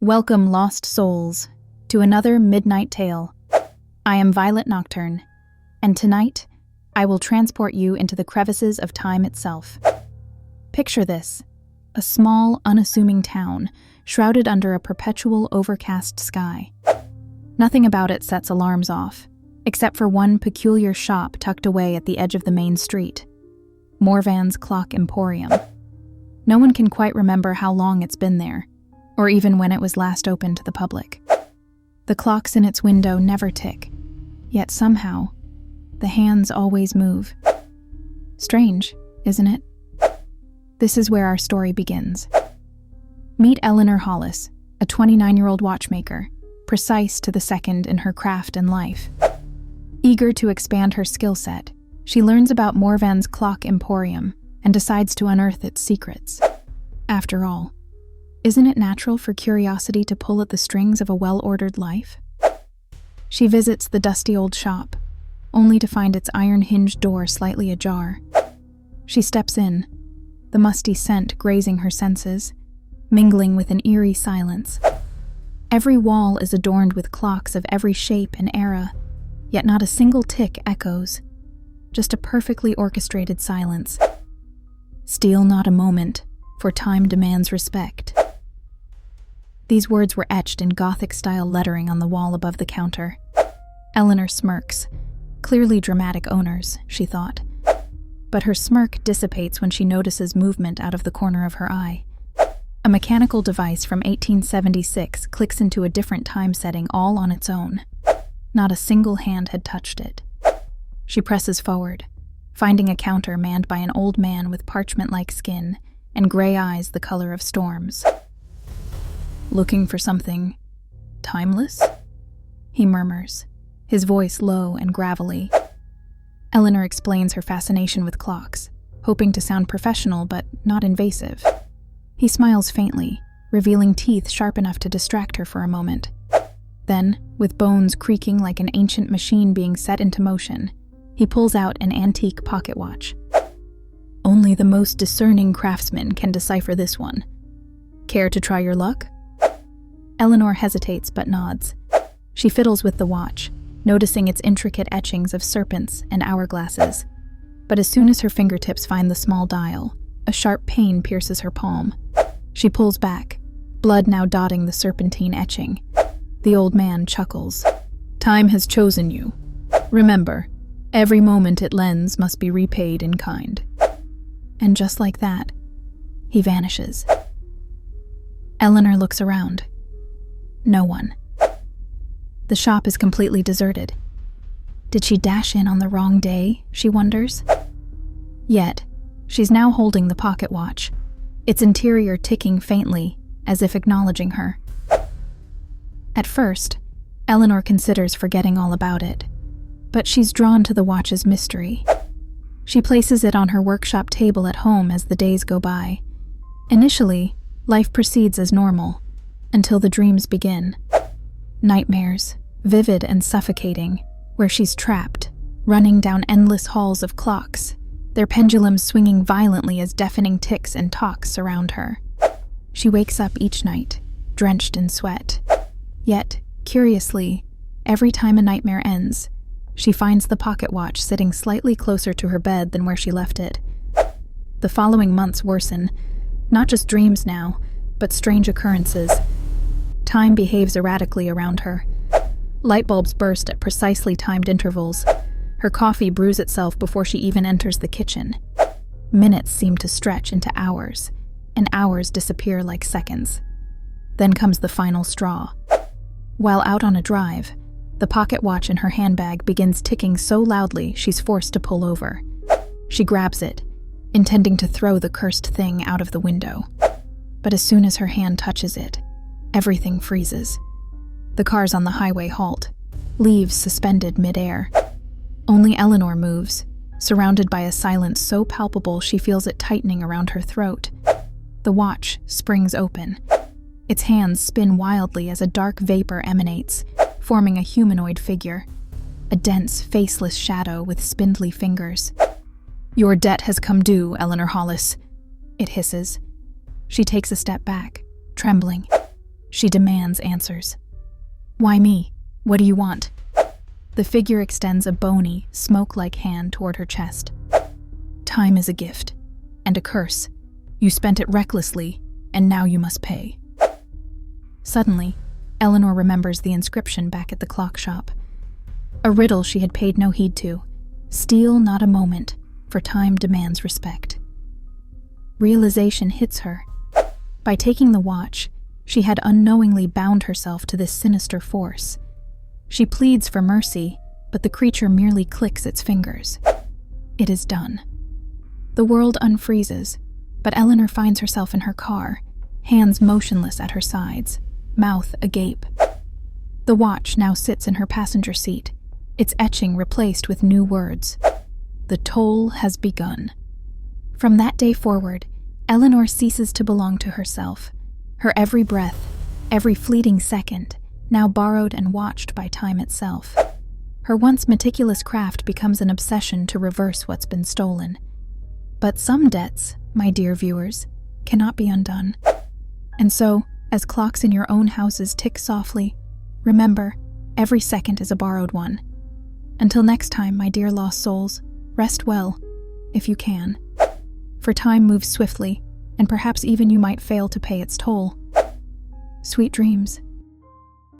Welcome, lost souls, to another midnight tale. I am Violet Nocturne, and tonight, I will transport you into the crevices of time itself. Picture this, a small, unassuming town, shrouded under a perpetual overcast sky. Nothing about it sets alarms off, except for one peculiar shop tucked away at the edge of the main street. Morvan's Clock Emporium. No one can quite remember how long it's been there, or even when it was last open to the public. The clocks in its window never tick, yet somehow, the hands always move. Strange, isn't it? This is where our story begins. Meet Eleanor Hollis, a 29-year-old watchmaker, precise to the second in her craft and life. Eager to expand her skill set, she learns about Morvan's Clock Emporium and decides to unearth its secrets. After all, isn't it natural for curiosity to pull at the strings of a well-ordered life? She visits the dusty old shop, only to find its iron-hinged door slightly ajar. She steps in, the musty scent grazing her senses, mingling with an eerie silence. Every wall is adorned with clocks of every shape and era, yet not a single tick echoes, just a perfectly orchestrated silence. Steal not a moment, for time demands respect. These words were etched in Gothic-style lettering on the wall above the counter. Eleanor smirks. Clearly dramatic owners, she thought. But her smirk dissipates when she notices movement out of the corner of her eye. A mechanical device from 1876 clicks into a different time setting all on its own. Not a single hand had touched it. She presses forward, finding a counter manned by an old man with parchment-like skin and gray eyes the color of storms. "Looking for something timeless?" he murmurs, his voice low and gravelly. Eleanor explains her fascination with clocks, hoping to sound professional but not invasive. He smiles faintly, revealing teeth sharp enough to distract her for a moment. Then, with bones creaking like an ancient machine being set into motion, he pulls out an antique pocket watch. Only the most discerning craftsman can decipher this one. Care to try your luck? Eleanor hesitates but nods. She fiddles with the watch, noticing its intricate etchings of serpents and hourglasses. But as soon as her fingertips find the small dial, a sharp pain pierces her palm. She pulls back, blood now dotting the serpentine etching. The old man chuckles. "Time has chosen you. Remember, every moment it lends must be repaid in kind." And just like that, he vanishes. Eleanor looks around. No one. The shop is completely deserted. Did she dash in on the wrong day, she wonders? Yet, she's now holding the pocket watch, its interior ticking faintly, as if acknowledging her. At first, Eleanor considers forgetting all about it, but she's drawn to the watch's mystery. She places it on her workshop table at home as the days go by. Initially, life proceeds as normal, until the dreams begin. Nightmares, vivid and suffocating, where she's trapped, running down endless halls of clocks, their pendulums swinging violently as deafening ticks and talks surround her. She wakes up each night, drenched in sweat. Yet, curiously, every time a nightmare ends, she finds the pocket watch sitting slightly closer to her bed than where she left it. The following months worsen, not just dreams now, but strange occurrences. Time behaves erratically around her. Light bulbs burst at precisely timed intervals. Her coffee brews itself before she even enters the kitchen. Minutes seem to stretch into hours, and hours disappear like seconds. Then comes the final straw. While out on a drive, the pocket watch in her handbag begins ticking so loudly she's forced to pull over. She grabs it, intending to throw the cursed thing out of the window. But as soon as her hand touches it, everything freezes. The cars on the highway halt, leaves suspended midair. Only Eleanor moves, surrounded by a silence so palpable she feels it tightening around her throat. The watch springs open. Its hands spin wildly as a dark vapor emanates, forming a humanoid figure. A dense, faceless shadow with spindly fingers. "Your debt has come due, Eleanor Hollis," it hisses. She takes a step back, trembling. She demands answers. Why me? What do you want? The figure extends a bony, smoke-like hand toward her chest. Time is a gift, and a curse. You spent it recklessly, and now you must pay. Suddenly, Eleanor remembers the inscription back at the clock shop. A riddle she had paid no heed to. Steal not a moment, for time demands respect. Realization hits her. By taking the watch, she had unknowingly bound herself to this sinister force. She pleads for mercy, but the creature merely clicks its fingers. It is done. The world unfreezes, but Eleanor finds herself in her car, hands motionless at her sides, mouth agape. The watch now sits in her passenger seat, its etching replaced with new words. The toll has begun. From that day forward, Eleanor ceases to belong to herself. Her every breath, every fleeting second, now borrowed and watched by time itself. Her once meticulous craft becomes an obsession to reverse what's been stolen. But some debts, my dear viewers, cannot be undone. And so, as clocks in your own houses tick softly, remember, every second is a borrowed one. Until next time, my dear lost souls, rest well, if you can. For time moves swiftly, and perhaps even you might fail to pay its toll. Sweet dreams.